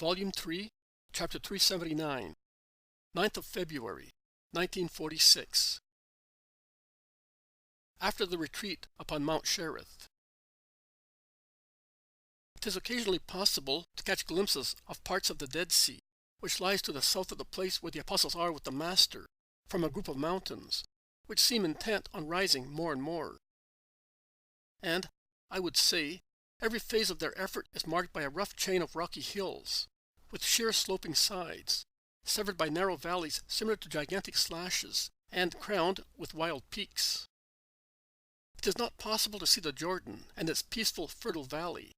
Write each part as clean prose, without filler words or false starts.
Volume 3, Chapter 379, 9th of February, 1946. After the retreat upon Mount Cherith. It is occasionally possible to catch glimpses of parts of the Dead Sea, which lies to the south of the place where the apostles are with the Master, from a group of mountains, which seem intent on rising more and more. And, I would say, every phase of their effort is marked by a rough chain of rocky hills, with sheer sloping sides, severed by narrow valleys similar to gigantic slashes, and crowned with wild peaks. It is not possible to see the Jordan and its peaceful, fertile valley,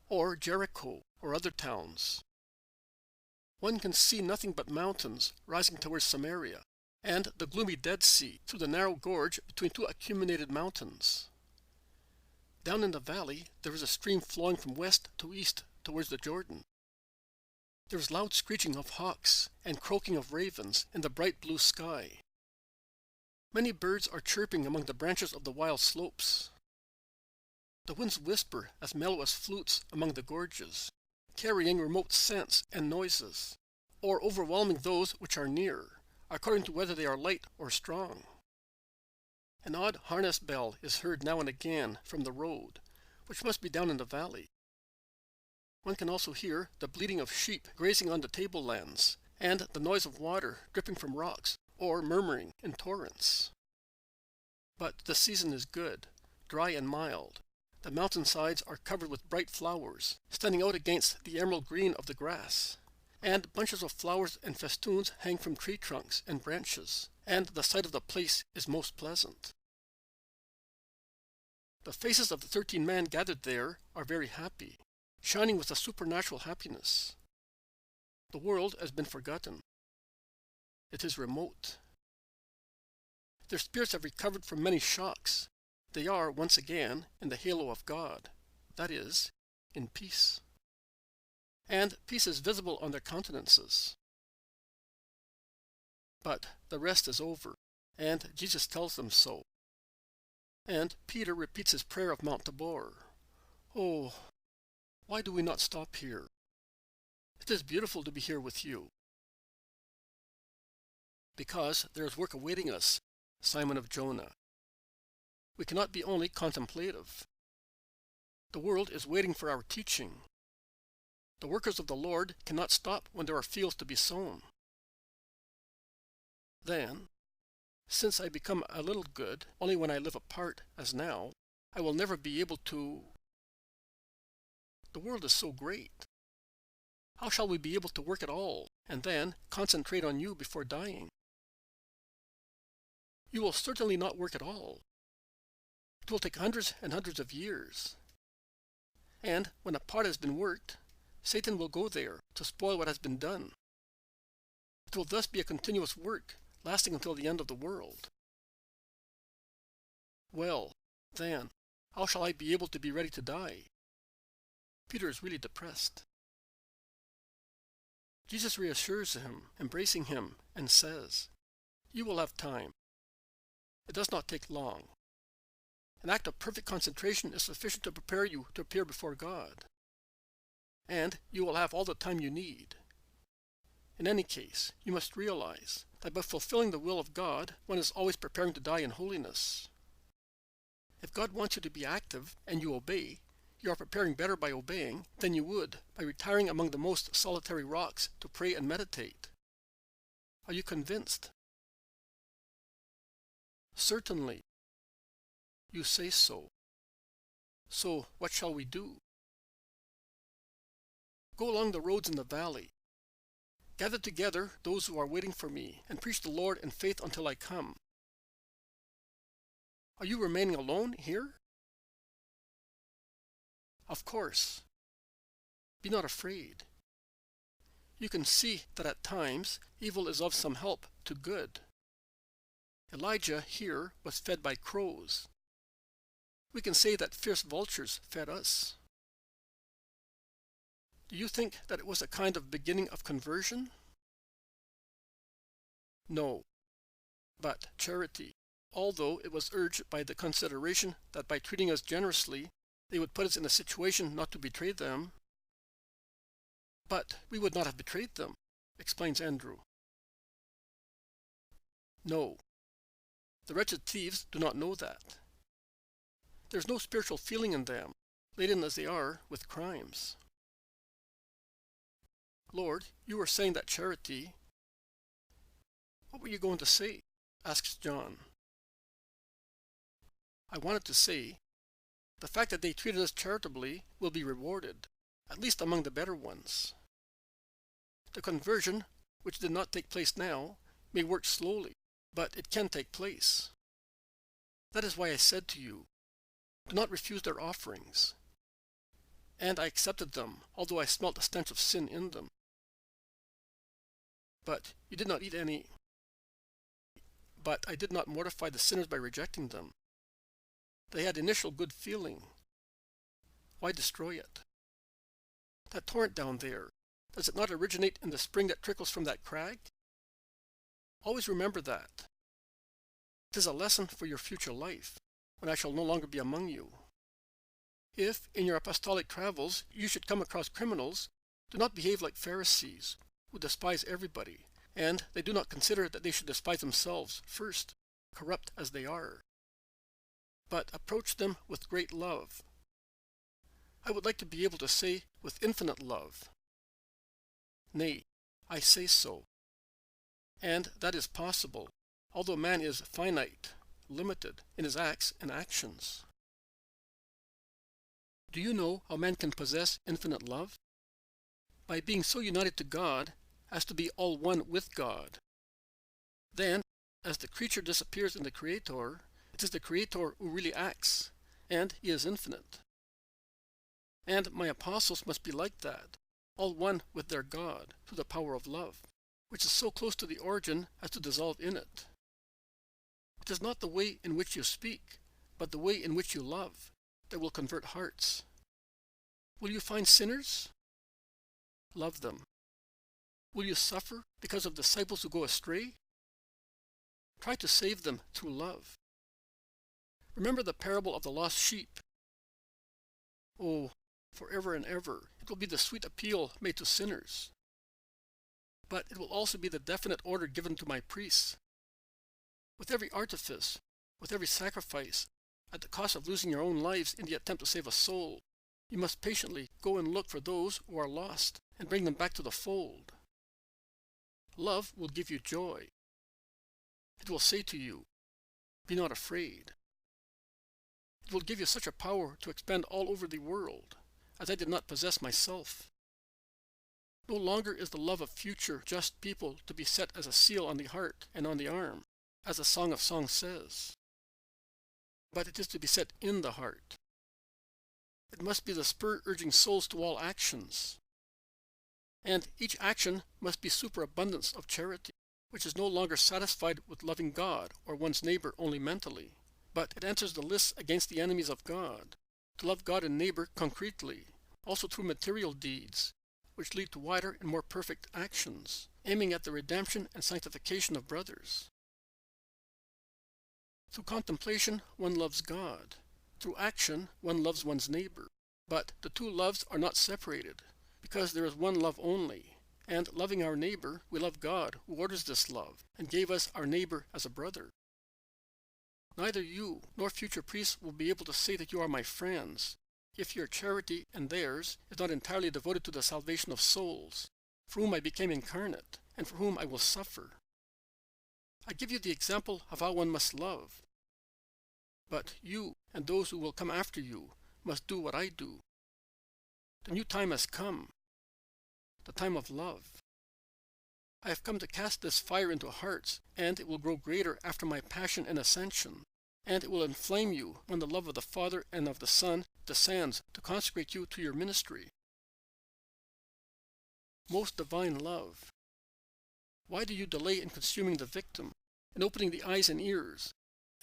or Jericho, or other towns. One can see nothing but mountains rising towards Samaria, and the gloomy Dead Sea through the narrow gorge between two acuminated mountains. Down in the valley there is a stream flowing from west to east towards the Jordan. There is loud screeching of hawks and croaking of ravens in the bright blue sky. Many birds are chirping among the branches of the wild slopes. The winds whisper as mellow as flutes among the gorges, carrying remote scents and noises, or overwhelming those which are near, according to whether they are light or strong. An odd harness bell is heard now and again from the road, which must be down in the valley. One can also hear the bleating of sheep grazing on the tablelands, and the noise of water dripping from rocks or murmuring in torrents. But the season is good, dry and mild. The mountainsides are covered with bright flowers, standing out against the emerald green of the grass, and bunches of flowers and festoons hang from tree trunks and branches, and the sight of the place is most pleasant. The faces of the 13 men gathered there are very happy, shining with a supernatural happiness. The world has been forgotten. It is remote. Their spirits have recovered from many shocks. They are, once again, in the halo of God, that is, in peace. And peace is visible on their countenances. But the rest is over, and Jesus tells them so. And Peter repeats his prayer of Mount Tabor. Oh, why do we not stop here? It is beautiful to be here with you. Because there is work awaiting us, Simon of Jonah. We cannot be only contemplative. The world is waiting for our teaching. The workers of the Lord cannot stop when there are fields to be sown. Then, since I become a little good only when I live apart, as now, I will never be able to. The world is so great. How shall we be able to work at all, and then concentrate on you before dying? You will certainly not work at all. It will take hundreds and hundreds of years. And when a part has been worked, Satan will go there to spoil what has been done. It will thus be a continuous work, lasting until the end of the world. Well, then, how shall I be able to be ready to die? Peter is really depressed. Jesus reassures him, embracing him, and says, "You will have time. It does not take long. An act of perfect concentration is sufficient to prepare you to appear before God. And you will have all the time you need. In any case, you must realize that by fulfilling the will of God, one is always preparing to die in holiness. If God wants you to be active and you obey, you are preparing better by obeying than you would by retiring among the most solitary rocks to pray and meditate. Are you convinced? Certainly. You say so. So what shall we do? Go along the roads in the valley. Gather together those who are waiting for me, and preach the Lord in faith until I come. Are you remaining alone here? Of course. Be not afraid. You can see that at times evil is of some help to good. Elijah here was fed by crows. We can say that fierce vultures fed us. Do you think that it was a kind of beginning of conversion? No. But charity, although it was urged by the consideration that by treating us generously, they would put us in a situation not to betray them. But we would not have betrayed them, explains Andrew. No, the wretched thieves do not know that. There is no spiritual feeling in them, laden as they are with crimes. Lord, you were saying that charity... What were you going to say? Asks John. I wanted to say, the fact that they treated us charitably will be rewarded, at least among the better ones. The conversion, which did not take place now, may work slowly, but it can take place. That is why I said to you, do not refuse their offerings. And I accepted them, although I smelt the stench of sin in them. But you did not eat any. But I did not mortify the sinners by rejecting them. They had initial good feeling. Why destroy it? That torrent down there, does it not originate in the spring that trickles from that crag? Always remember that. It is a lesson for your future life, when I shall no longer be among you. If, in your apostolic travels, you should come across criminals, do not behave like Pharisees, who despise everybody, and they do not consider that they should despise themselves first, corrupt as they are. But approach them with great love. I would like to be able to say with infinite love. Nay, I say so. And that is possible, although man is finite, limited in his acts and actions. Do you know how man can possess infinite love? By being so united to God as to be all one with God. Then, as the creature disappears in the Creator, it is the Creator who really acts, and he is infinite. And my apostles must be like that, all one with their God, through the power of love, which is so close to the origin as to dissolve in it. It is not the way in which you speak, but the way in which you love, that will convert hearts. Will you find sinners? Love them. Will you suffer because of disciples who go astray? Try to save them through love. Remember the parable of the lost sheep. Oh, forever and ever, it will be the sweet appeal made to sinners. But it will also be the definite order given to my priests. With every artifice, with every sacrifice, at the cost of losing your own lives in the attempt to save a soul, you must patiently go and look for those who are lost and bring them back to the fold. Love will give you joy. It will say to you, be not afraid. It will give you such a power to expand all over the world, as I did not possess myself. No longer is the love of future just people to be set as a seal on the heart and on the arm, as the Song of Songs says. But it is to be set in the heart. It must be the spur urging souls to all actions. And each action must be superabundance of charity, which is no longer satisfied with loving God or one's neighbor only mentally, but it enters the lists against the enemies of God, to love God and neighbor concretely, also through material deeds, which lead to wider and more perfect actions, aiming at the redemption and sanctification of brothers. Through contemplation, one loves God. Through action, one loves one's neighbor. But the two loves are not separated, because there is one love only. And loving our neighbor, we love God, who orders this love, and gave us our neighbor as a brother. Neither you nor future priests will be able to say that you are my friends, if your charity and theirs is not entirely devoted to the salvation of souls, for whom I became incarnate, and for whom I will suffer. I give you the example of how one must love. But you and those who will come after you must do what I do. The new time has come, the time of love. I have come to cast this fire into hearts, and it will grow greater after my passion and ascension, and it will inflame you when the love of the Father and of the Son descends to consecrate you to your ministry. Most divine love, why do you delay in consuming the victim, in opening the eyes and ears,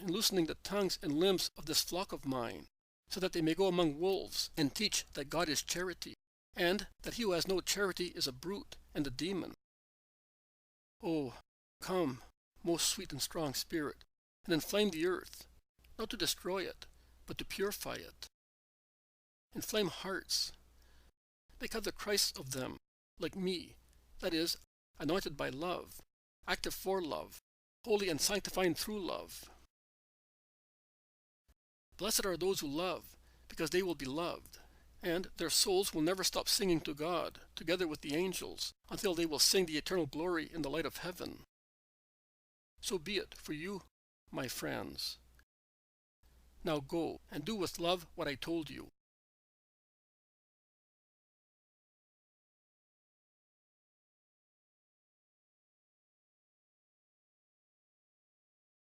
in loosening the tongues and limbs of this flock of mine, so that they may go among wolves and teach that God is charity, and that he who has no charity is a brute and a demon? Oh, come, most sweet and strong Spirit, and inflame the earth, not to destroy it, but to purify it. Inflame hearts. Make other Christs of them, like me, that is, anointed by love, active for love, holy and sanctifying through love. Blessed are those who love, because they will be loved, and their souls will never stop singing to God, together with the angels, until they will sing the eternal glory in the light of heaven. So be it for you, my friends. Now go and do with love what I told you.